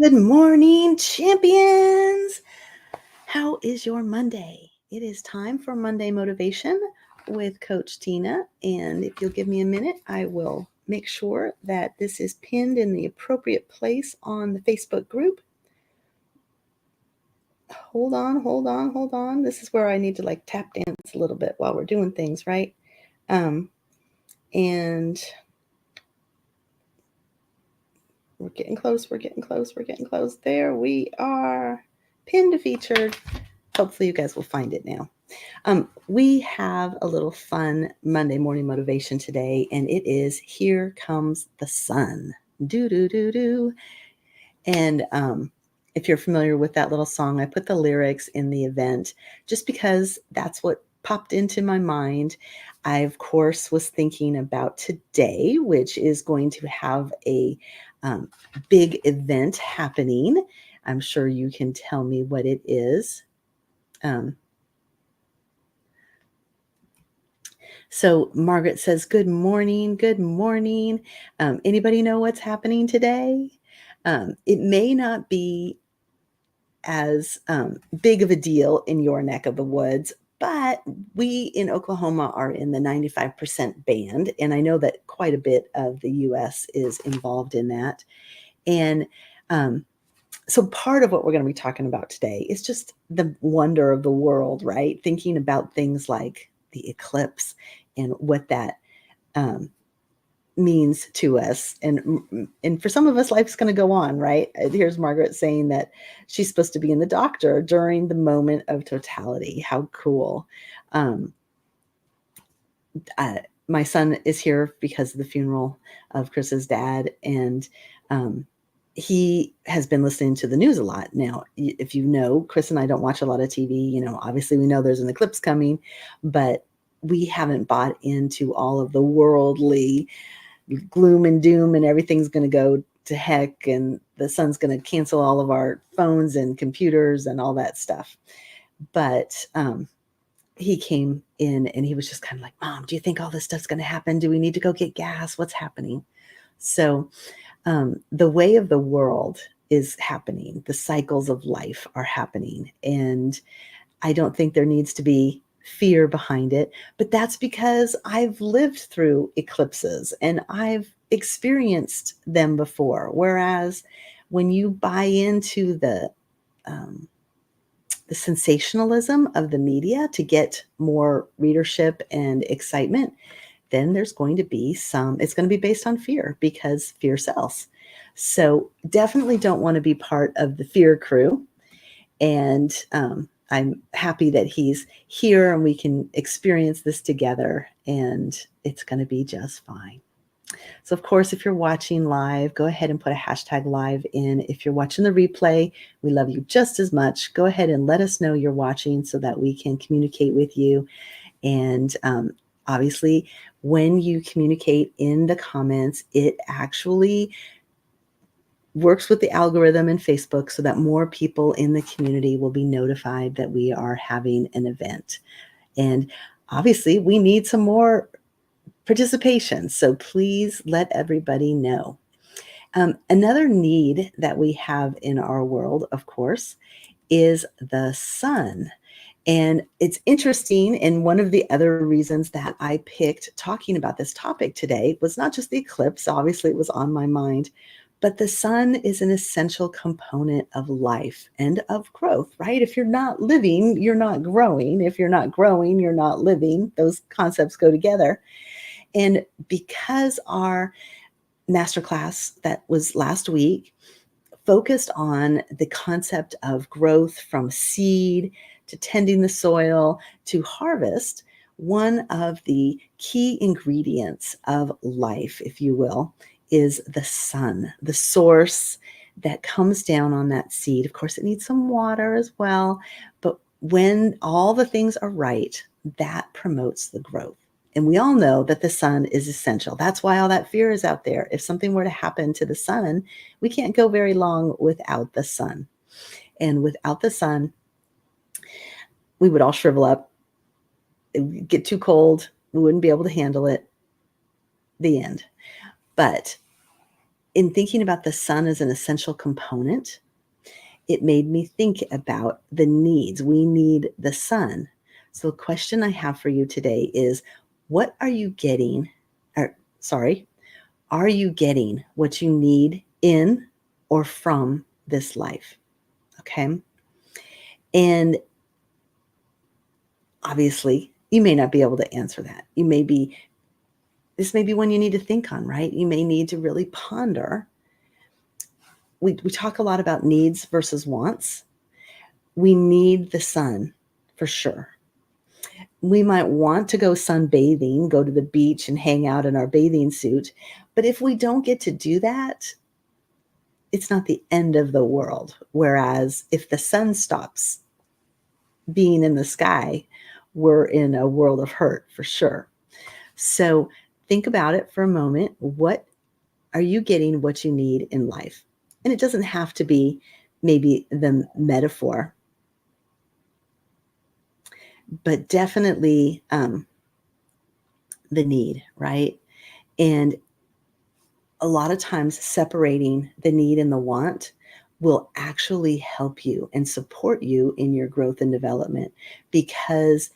Good morning, champions. How is your Monday? It is time for Monday Motivation with Coach Tina. And if you'll give me a minute, I will make sure that this is pinned in the appropriate place on the Facebook group. Hold on. This is where I need to like tap dance a little bit while we're doing things, right? And we're getting close. There we are. Pinned to featured. Hopefully you guys will find it now. We have a little fun Monday morning motivation today, and it is Here Comes the Sun. Do, do, do, do. And if you're familiar with that little song, I put the lyrics in the event just because that's what popped into my mind. I, of course, was thinking about today, which is going to have a big event happening. I'm sure you can tell me what it is. So Margaret says, good morning. Anybody know what's happening today? It may not be as big of a deal in your neck of the woods, but we in Oklahoma are in the 95% band, and I know that quite a bit of the U.S. is involved in that. And so part of what we're going to be talking about today is just the wonder of the world, right? Thinking about things like the eclipse and what that means to us. And for some of us, life's going to go on, right? Here's Margaret saying that she's supposed to be in the doctor during the moment of totality. How cool. My son is here because of the funeral of Chris's dad, and he has been listening to the news a lot. Now, if you know, Chris and I don't watch a lot of TV. Obviously we know there's an eclipse coming, but we haven't bought into all of the worldly gloom and doom and everything's going to go to heck and the sun's going to cancel all of our phones and computers and all that stuff. But he came in and he was just kind of like, Mom, do you think all this stuff's going to happen? Do we need to go get gas? What's happening? So the way of the world is happening. The cycles of life are happening. And I don't think there needs to be fear behind it, but that's because I've lived through eclipses and I've experienced them before. Whereas when you buy into the sensationalism of the media to get more readership and excitement, then there's going to be it's going to be based on fear because fear sells. So definitely don't want to be part of the fear crew. And I'm happy that he's here and we can experience this together, and it's going to be just fine. So, of course, if you're watching live, go ahead and put a hashtag live in. If you're watching the replay, we love you just as much. Go ahead and let us know you're watching so that we can communicate with you. And obviously, when you communicate in the comments, it actually works with the algorithm in Facebook so that more people in the community will be notified that we are having an event. And obviously, we need some more participation. So please let everybody know. Another need that we have in our world, of course, is the sun. And it's interesting. And one of the other reasons that I picked talking about this topic today was not just the eclipse. Obviously, it was on my mind, but the sun is an essential component of life and of growth, right? If you're not living, you're not growing. If you're not growing, you're not living. Those concepts go together. And because our masterclass that was last week focused on the concept of growth from seed to tending the soil to harvest, one of the key ingredients of life, if you will, is the sun, the source that comes down on that seed. Of course, it needs some water as well, but when all the things are right, that promotes the growth. And we all know that the sun is essential. That's why all that fear is out there. If something were to happen to the sun, we can't go very long without the sun. And without the sun, we would all shrivel up. It would get too cold. We wouldn't be able to handle it. The end. But in thinking about the sun as an essential component, it made me think about the needs. We need the sun. So the question I have for you today is, what are you getting, or sorry, are you getting what you need in or from this life? Okay. And obviously, you may not be able to answer that. This may be one you need to think on, right? You may need to really ponder. We talk a lot about needs versus wants. We need the sun for sure. We might want to go sunbathing, go to the beach and hang out in our bathing suit. But if we don't get to do that, it's not the end of the world. Whereas if the sun stops being in the sky, we're in a world of hurt for sure. So think about it for a moment. What are you getting what you need in life? And it doesn't have to be maybe the metaphor, but definitely the need, right? And a lot of times separating the need and the want will actually help you and support you in your growth and development, because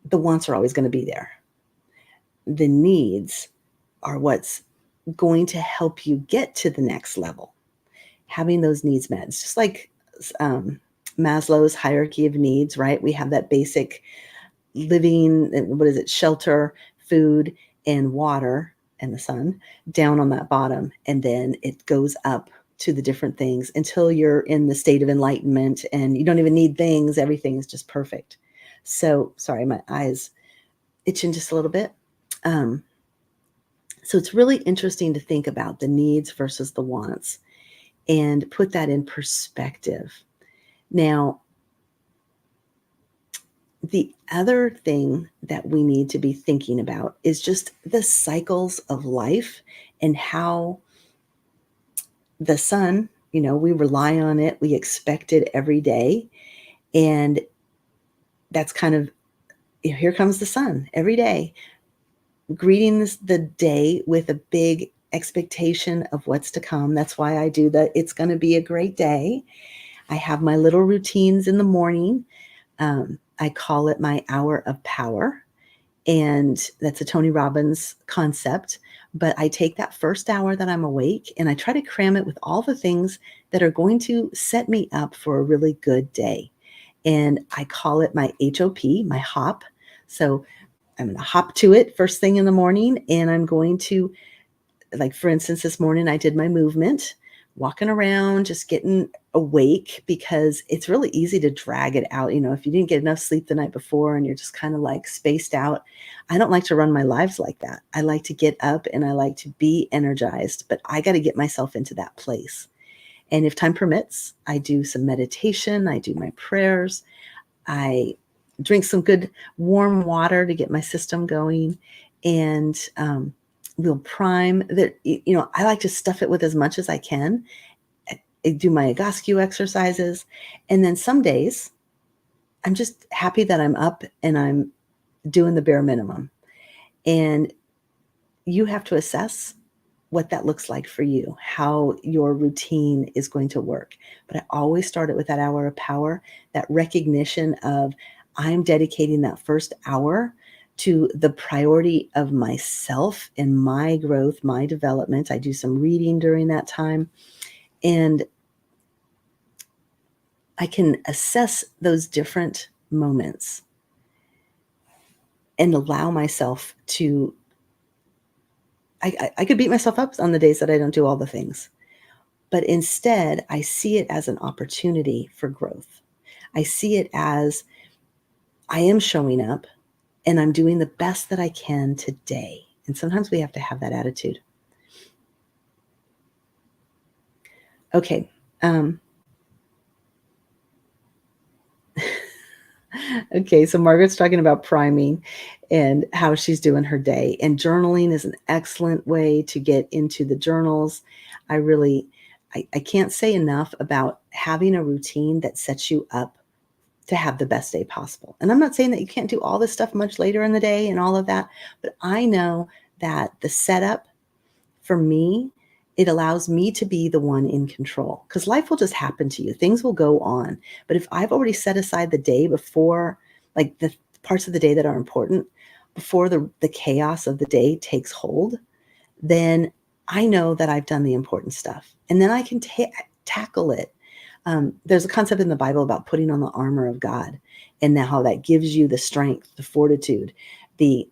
the wants are always going to be there. The needs are what's going to help you get to the next level. Having those needs met. It's just like Maslow's hierarchy of needs, right? We have that basic living, what is it? Shelter, food, and water, and the sun down on that bottom. And then it goes up to the different things until you're in the state of enlightenment and you don't even need things. Everything is just perfect. So, sorry, my eyes itching just a little bit. So it's really interesting to think about the needs versus the wants and put that in perspective. Now, the other thing that we need to be thinking about is just the cycles of life and how the sun, we rely on it, we expect it every day. And that's kind of, here comes the sun every day, greeting the day with a big expectation of what's to come. That's why I do that. It's going to be a great day. I have my little routines in the morning. I call it my hour of power. And that's a Tony Robbins concept. But I take that first hour that I'm awake and I try to cram it with all the things that are going to set me up for a really good day. And I call it my HOP, my hop. So I'm going to hop to it first thing in the morning. And I'm going to, like, for instance, this morning I did my movement, walking around, just getting awake, because it's really easy to drag it out. If you didn't get enough sleep the night before and you're just kind of like spaced out. I don't like to run my lives like that. I like to get up and I like to be energized, but I got to get myself into that place. And if time permits, I do some meditation. I do my prayers. I drink some good warm water to get my system going. And, we'll prime that. I like to stuff it with as much as I can. I do my Egoscue exercises. And then some days I'm just happy that I'm up and I'm doing the bare minimum. And you have to assess what that looks like for you, how your routine is going to work. But I always start it with that hour of power, that recognition of I'm dedicating that first hour to the priority of myself and my growth, my development. I do some reading during that time, and I can assess those different moments and allow myself to, I could beat myself up on the days that I don't do all the things, but instead I see it as an opportunity for growth. I see it as I am showing up and I'm doing the best that I can today. And sometimes we have to have that attitude. Okay. Okay, so Margaret's talking about priming and how she's doing her day. And journaling is an excellent way to get into the journals. I can't say enough about having a routine that sets you up to have the best day possible. And I'm not saying that you can't do all this stuff much later in the day and all of that, but I know that the setup For me, it allows me to be the one in control because life will just happen to you. Things will go on. But if I've already set aside the day before, like the parts of the day that are important, before the chaos of the day takes hold, then I know that I've done the important stuff. And then I can tackle it. There's a concept in the Bible about putting on the armor of God and how that gives you the strength, the fortitude, the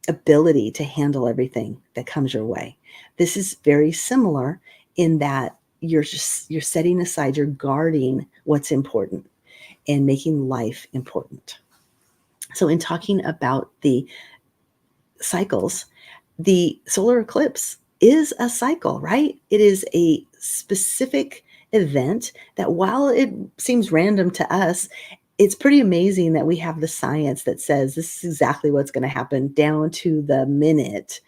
ability to handle everything that comes your way. This is very similar in that you're setting aside, you're guarding what's important and making life important. So in talking about the cycles, the solar eclipse is a cycle, right? It is a specific event that while it seems random to us, it's pretty amazing that we have the science that says this is exactly what's going to happen down to the minute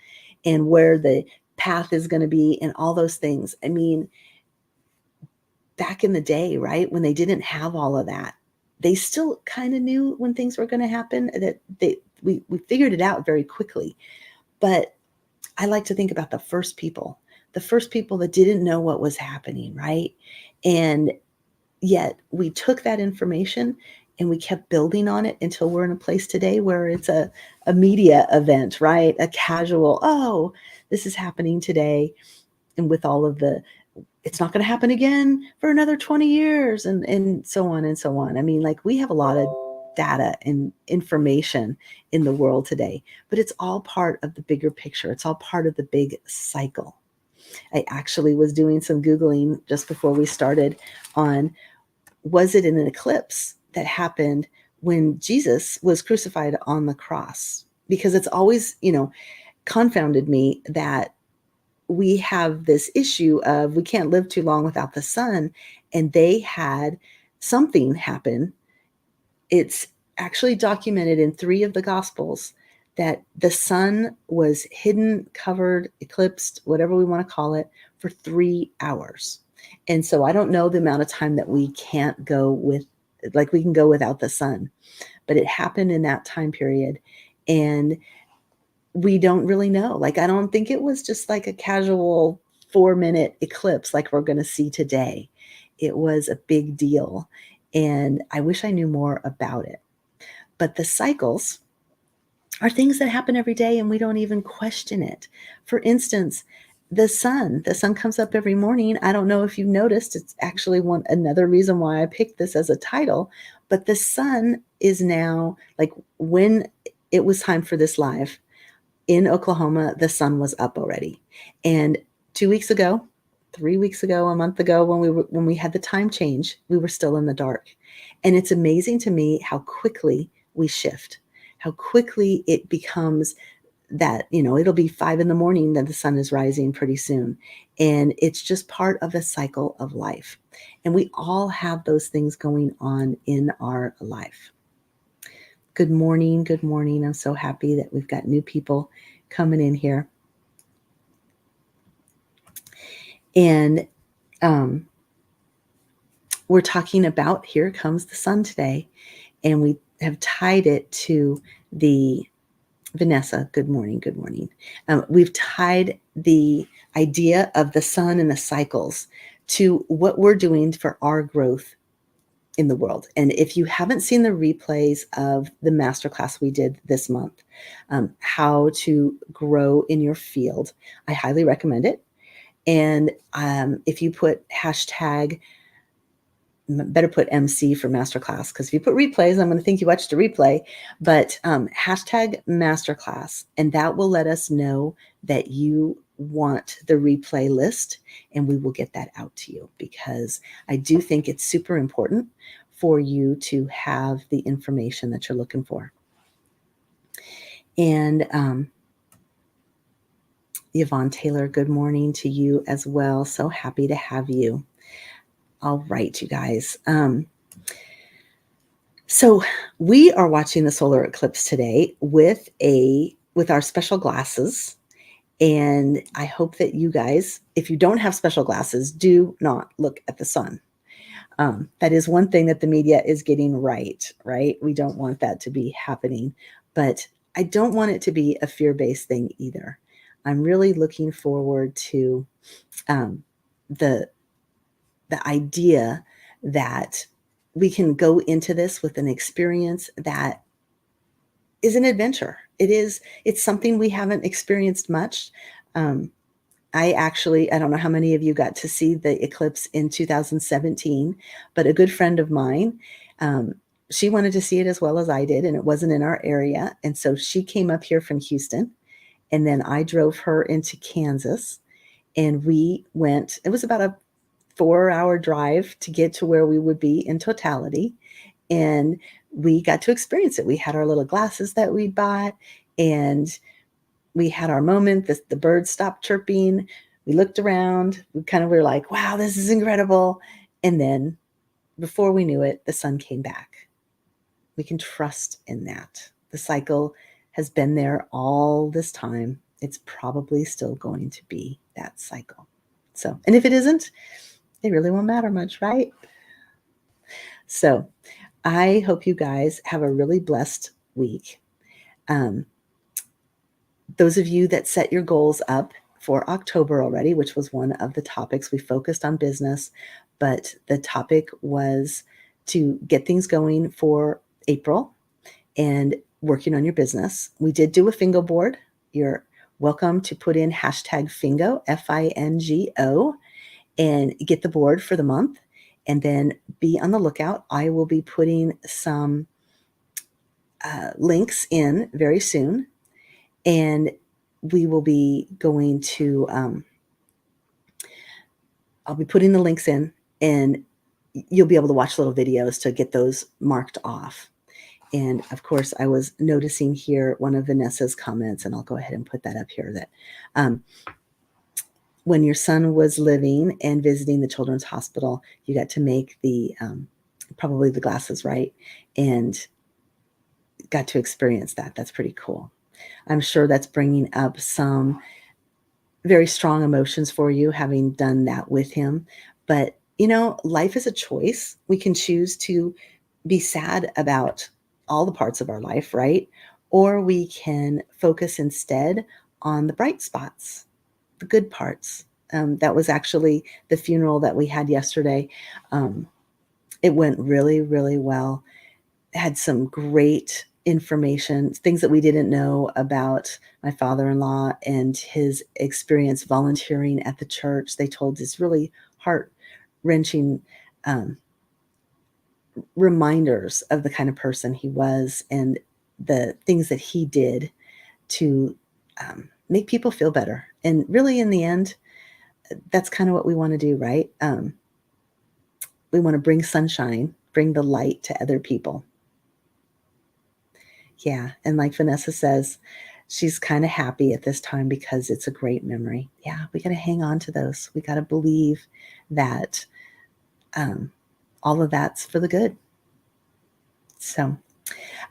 and where the path is going to be and all those things. I mean, back in the day, right, when they didn't have all of that, they still kind of knew when things were going to happen, that we figured it out very quickly. But I like to think about the first people that didn't know what was happening, right? And yet we took that information and we kept building on it until we're in a place today where it's a media event, right? A casual, oh, this is happening today. And with all of it's not going to happen again for another 20 years and so on and so on. I mean, like we have a lot of data and information in the world today, but it's all part of the bigger picture. It's all part of the big cycle. I actually was doing some Googling just before we started on, was it in an eclipse that happened when Jesus was crucified on the cross? Because it's always, confounded me that we have this issue of we can't live too long without the sun, and they had something happen. It's actually documented in 3 of the Gospels that the sun was hidden, covered, eclipsed, whatever we want to call it, for 3 hours. And so I don't know the amount of time that we can't go with, like we can go without the sun, but it happened in that time period. And we don't really know. Like, I don't think it was just like a casual 4-minute eclipse like we're going to see today. It was a big deal. And I wish I knew more about it. But the cycles are things that happen every day and we don't even question it. For instance, the sun comes up every morning. I don't know if you've noticed, it's actually another reason why I picked this as a title, but the sun is now, like when it was time for this live, in Oklahoma, the sun was up already. And 2 weeks ago, 3 weeks ago, a month ago, when we had the time change, we were still in the dark. And it's amazing to me how quickly we shift, how quickly it becomes that, it'll be 5 a.m. that the sun is rising pretty soon. And it's just part of the cycle of life. And we all have those things going on in our life. Good morning. Good morning. I'm so happy that we've got new people coming in here. And we're talking about, here comes the sun today. And we have tied it to Vanessa, good morning, good morning. We've tied the idea of the sun and the cycles to what we're doing for our growth in the world. And if you haven't seen the replays of the masterclass we did this month, how to grow in your field, I highly recommend it. And if you put better put MC for masterclass, because if you put replays, I'm going to think you watched a replay, but hashtag masterclass, and that will let us know that you want the replay list, and we will get that out to you, because I do think it's super important for you to have the information that you're looking for. And Yvonne Taylor, good morning to you as well. So happy to have you. All right, you guys. So we are watching the solar eclipse today with our special glasses. And I hope that you guys, if you don't have special glasses, do not look at the sun. That is one thing that the media is getting right? We don't want that to be happening, but I don't want it to be a fear-based thing either. I'm really looking forward to um, the idea that we can go into this with an experience that is an adventure. It's something we haven't experienced much. Um, I don't know how many of you got to see the eclipse in 2017, but a good friend of mine, um, she wanted to see it as well as I did, and it wasn't in our area. And so she came up here from Houston, and then I drove her into Kansas, and we went. It was about a 4-hour drive to get to where we would be in totality. And we got to experience it. We had our little glasses that we bought, and we had our moment. The birds stopped chirping. We looked around. We were like, wow, this is incredible. And then before we knew it, the sun came back. We can trust in that. The cycle has been there all this time. It's probably still going to be that cycle. So, and if it isn't, it really won't matter much, right? So I hope you guys have a really blessed week. Those of you that set your goals up for October already, which was one of the topics, we focused on business, but the topic was to get things going for April and working on your business. We did do a Fingo board. You're welcome to put in hashtag Fingo, Fingo, and get the board for the month. And then be on the lookout. I will be putting some links in very soon. And we will be going to, I'll be putting the links in, and you'll be able to watch little videos to get those marked off. And of course, I was noticing here one of Vanessa's comments, and I'll go ahead and put that up here, that when your son was living and visiting the Children's Hospital, you got to make probably the glasses, right? And got to experience that. That's pretty cool. I'm sure that's bringing up some very strong emotions for you, having done that with him. But, life is a choice. We can choose to be sad about all the parts of our life, right? Or we can focus instead on the bright spots, the good parts. That was actually the funeral that we had yesterday. It went really, really well. Had some great information, things that we didn't know about my father-in-law and his experience volunteering at the church. They told this really heart-wrenching reminders of the kind of person he was and the things that he did to make people feel better. And really, in the end, that's kind of what we want to do, right? We want to bring sunshine, bring the light to other people. Yeah, and like Vanessa says, she's kind of happy at this time because it's a great memory. Yeah, we got to hang on to those. We got to believe that all of that's for the good. So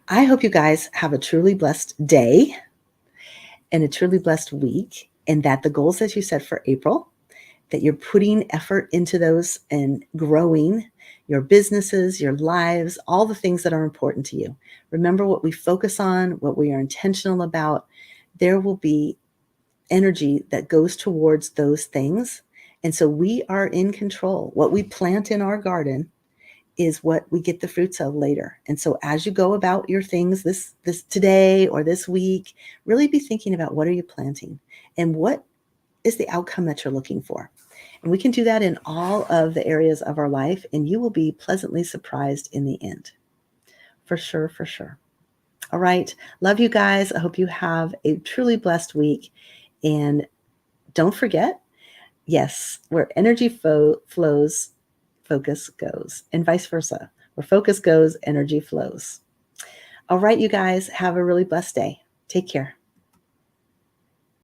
I hope you guys have a truly blessed day and a truly blessed week, and that the goals that you set for April, that you're putting effort into those and growing your businesses, your lives, all the things that are important to you. Remember, what we focus on, what we are intentional about, there will be energy that goes towards those things. And so we are in control. What we plant in our garden is what we get the fruits of later. And so as you go about your things this today or this week, really be thinking about, what are you planting and what is the outcome that you're looking for. And we can do that in all of the areas of our life, and you will be pleasantly surprised in the end. For sure, for sure. All right. Love you guys. I hope you have a truly blessed week. And don't forget, yes, where energy flows, focus goes, and vice versa. Where focus goes, energy flows. All right, you guys, have a really blessed day. Take care.